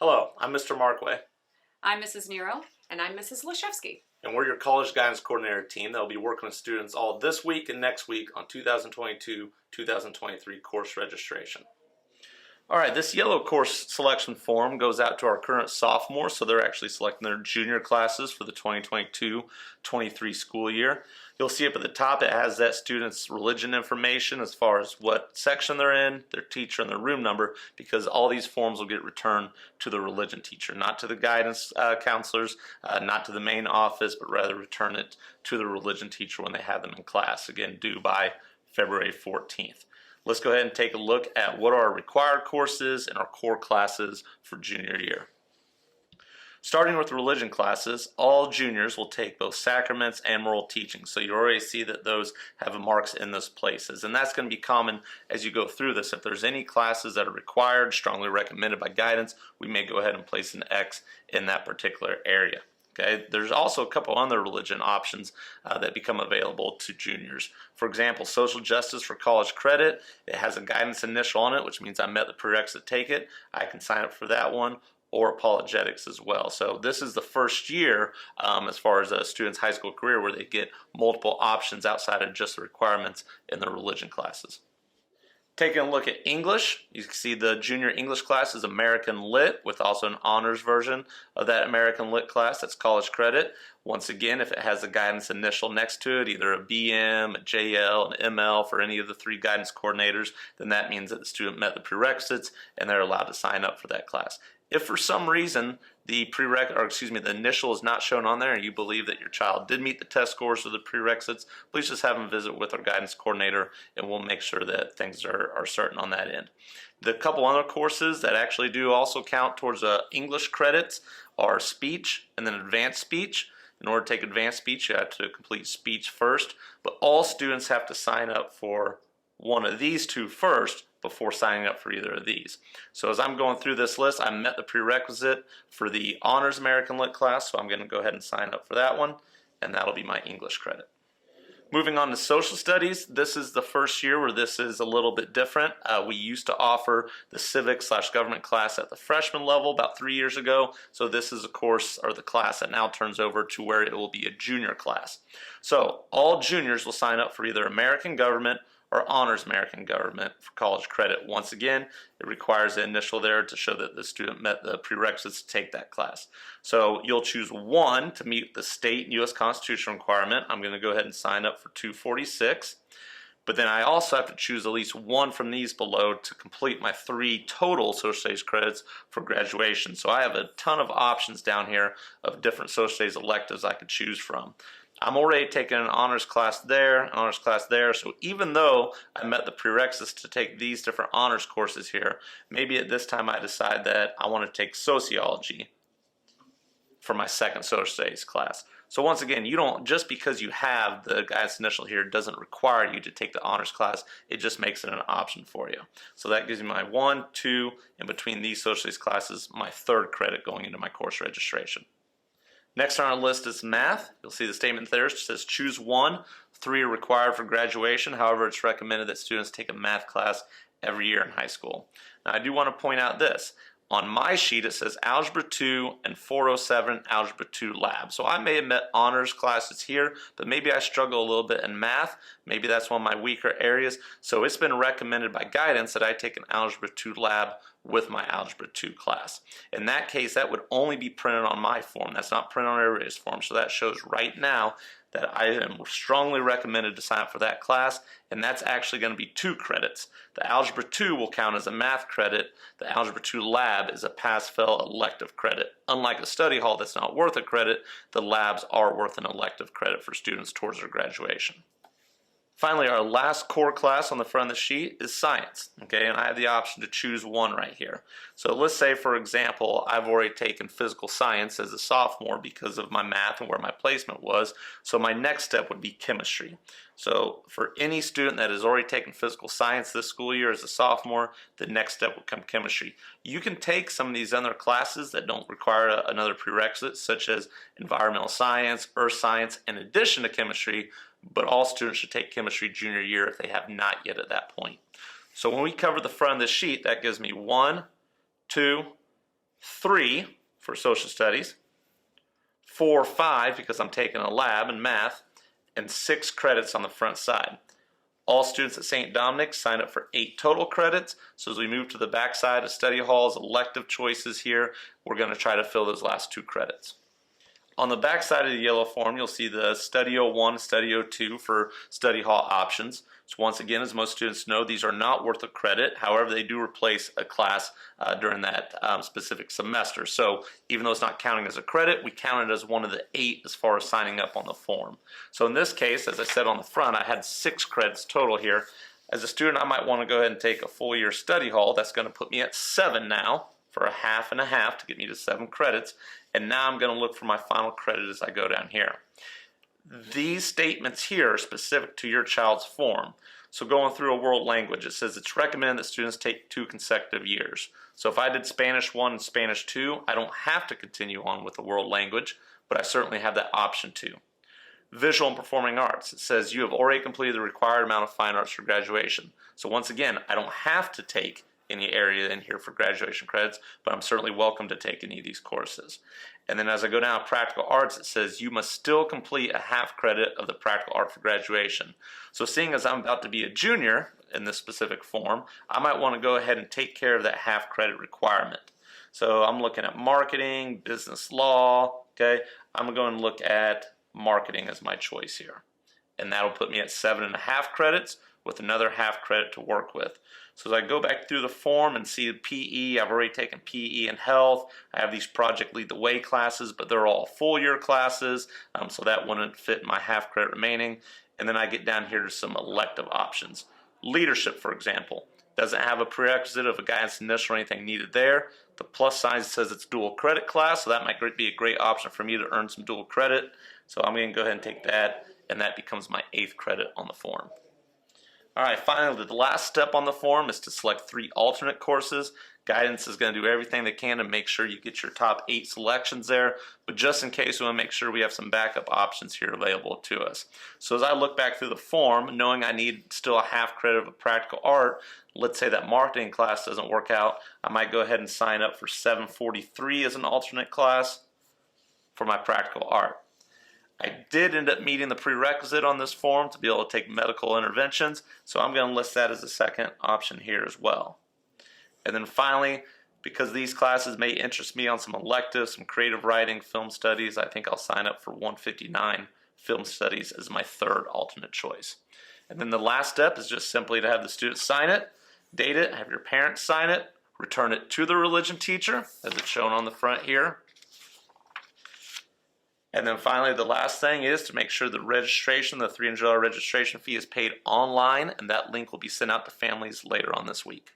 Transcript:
Hello, I'm Mr. Markway, I'm Mrs. Nero. And I'm Mrs. Leshevsky. and we're your College Guidance Coordinator team that will be working with students all this week and next week on 2022-2023 course registration. All right, this yellow course selection form goes out to our current sophomores, so they're actually selecting their junior classes for the 2022-23 school year. You'll see up at the top it has that student's religion information as far as what section they're in, their teacher, and their room number, because all these forms will get returned to the religion teacher, not to the guidance counselors, not to the main office, but rather return it to the religion teacher when they have them in class, again, due by February 14th. Let's go ahead and take a look at what are our required courses and our core classes for junior year. Starting with religion classes, all juniors will take both sacraments and moral teaching. So you already see that those have marks in those places. And that's going to be common as you go through this. If there's any classes that are required, strongly recommended by guidance, we may go ahead and place an X in that particular area. Okay, there's also a couple other religion options that become available to juniors. For example, social justice for college credit. It has a guidance initial on it, which means I met the prerequisite to take it. I can sign up for that one, or apologetics as well. So this is the first year as far as a student's high school career where they get multiple options outside of just the requirements in the religion classes. Taking a look at English, you can see the junior English class is American Lit with also an honors version of that American Lit class. That's college credit. Once again, if it has a guidance initial next to it, either a BM, a JL, an ML for any of the three guidance coordinators, then that means that the student met the prerequisites and they're allowed to sign up for that class. If for some reason the initial is not shown on there and you believe that your child did meet the test scores or the prerequisites, please just have them visit with our guidance coordinator and we'll make sure that things are certain on that end. The couple other courses that actually do also count towards English credits are speech and then advanced speech. In order to take advanced speech, you have to complete speech first, but all students have to sign up for one of these two first before signing up for either of these. So as I'm going through this list, I met the prerequisite for the Honors American Lit class, so I'm going to go ahead and sign up for that one, and that'll be my English credit. Moving on to social studies, this is the first year where this is a little bit different. We used to offer the civics/government class at the freshman level about 3 years ago. So this is a course or the class that now turns over to where it will be a junior class. So all juniors will sign up for either American Government or Honors American Government for college credit. Once again, it requires the initial there to show that the student met the prerequisites to take that class. So you'll choose one to meet the state and U.S. Constitution requirement. I'm going to go ahead and sign up for 246. But then I also have to choose at least one from these below to complete my 3 total social studies credits for graduation. So I have a ton of options down here of different social studies electives I could choose from. I'm already taking an honors class there, so even though I met the prerequisites to take these different honors courses here, maybe at this time I decide that I want to take sociology for my second social studies class. So once again, you don't, just because you have the guidance initial here doesn't require you to take the honors class, it just makes it an option for you. So that gives me my 1, 2, and between these social studies classes, my 3rd credit going into my course registration. Next on our list is math. You'll see the statement there. It says choose one. 3 are required for graduation. However, it's recommended that students take a math class every year in high school. Now, I do want to point out this. On my sheet, it says Algebra 2 and 407 Algebra 2 Lab. So I may have met honors classes here, but maybe I struggle a little bit in math. Maybe that's one of my weaker areas. So it's been recommended by guidance that I take an Algebra 2 Lab with my Algebra 2 class. In that case, that would only be printed on my form. That's not printed on everybody's form. So that shows right now that I am strongly recommended to sign up for that class, and that's actually going to be 2 credits. The Algebra 2 will count as a math credit. The Algebra 2 Lab is a pass-fail elective credit. Unlike a study hall that's not worth a credit, the labs are worth an elective credit for students towards their graduation. Finally, our last core class on the front of the sheet is science, okay, and I have the option to choose one right here. So let's say, for example, I've already taken physical science as a sophomore because of my math and where my placement was, so my next step would be chemistry. So for any student that has already taken physical science this school year as a sophomore, the next step would come chemistry. You can take some of these other classes that don't require another prerequisite, such as environmental science, earth science, in addition to chemistry, but all students should take chemistry junior year if they have not yet at that point. So when we cover the front of the sheet, that gives me 1, 2, 3 for social studies, 4 or 5 because I'm taking a lab in math, and 6 credits on the front side. All students at St. Dominic sign up for 8 total credits. So as we move to the back side of study halls, elective choices here, we're going to try to fill those last 2 credits. On the back side of the yellow form, you'll see the Study 01, Study 02 for study hall options. So once again, as most students know, these are not worth a credit. However, they do replace a class during that specific semester. So even though it's not counting as a credit, we count it as one of the 8 as far as signing up on the form. So in this case, as I said on the front, I had 6 credits total here. As a student, I might want to go ahead and take a full year study hall. That's going to put me at 7 now for a half and a half to get me to 7 credits. And now I'm going to look for my final credit as I go down here. These statements here are specific to your child's form. So going through a world language, it says it's recommended that students take 2 consecutive years. So if I did Spanish 1 and Spanish 2, I don't have to continue on with the world language, but I certainly have that option to. Visual and performing arts, it says you have already completed the required amount of fine arts for graduation. So once again, I don't have to take any area in here for graduation credits, but I'm certainly welcome to take any of these courses. And then as I go down to practical arts, it says you must still complete a half credit of the practical art for graduation. So seeing as I'm about to be a junior in this specific form, I might want to go ahead and take care of that half credit requirement. So I'm looking at marketing, business law, okay? I'm going to look at marketing as my choice here. And that'll put me at 7.5 credits with another half credit to work with. So as I go back through the form and see PE, I've already taken PE and health. I have these Project Lead the Way classes, but they're all full year classes, so that wouldn't fit my half credit remaining. And then I get down here to some elective options. Leadership, for example, doesn't have a prerequisite of a guidance initial or anything needed there. The plus sign says it's dual credit class, so that might be a great option for me to earn some dual credit. So I'm going to go ahead and take that, and that becomes my 8th credit on the form. All right, finally, the last step on the form is to select 3 alternate courses. Guidance is going to do everything they can to make sure you get your top 8 selections there, but just in case, we want to make sure we have some backup options here available to us. So as I look back through the form, knowing I need still a half credit of a practical art, let's say that marketing class doesn't work out, I might go ahead and sign up for 743 as an alternate class for my practical art. I did end up meeting the prerequisite on this form to be able to take medical interventions, so I'm going to list that as a second option here as well. And then finally, because these classes may interest me on some electives, some creative writing, film studies, I think I'll sign up for 159 film studies as my 3rd alternate choice. And then the last step is just simply to have the student sign it, date it, have your parents sign it, return it to the religion teacher, as it's shown on the front here. And then finally, the last thing is to make sure the registration, the $300 registration fee is paid online, and that link will be sent out to families later on this week.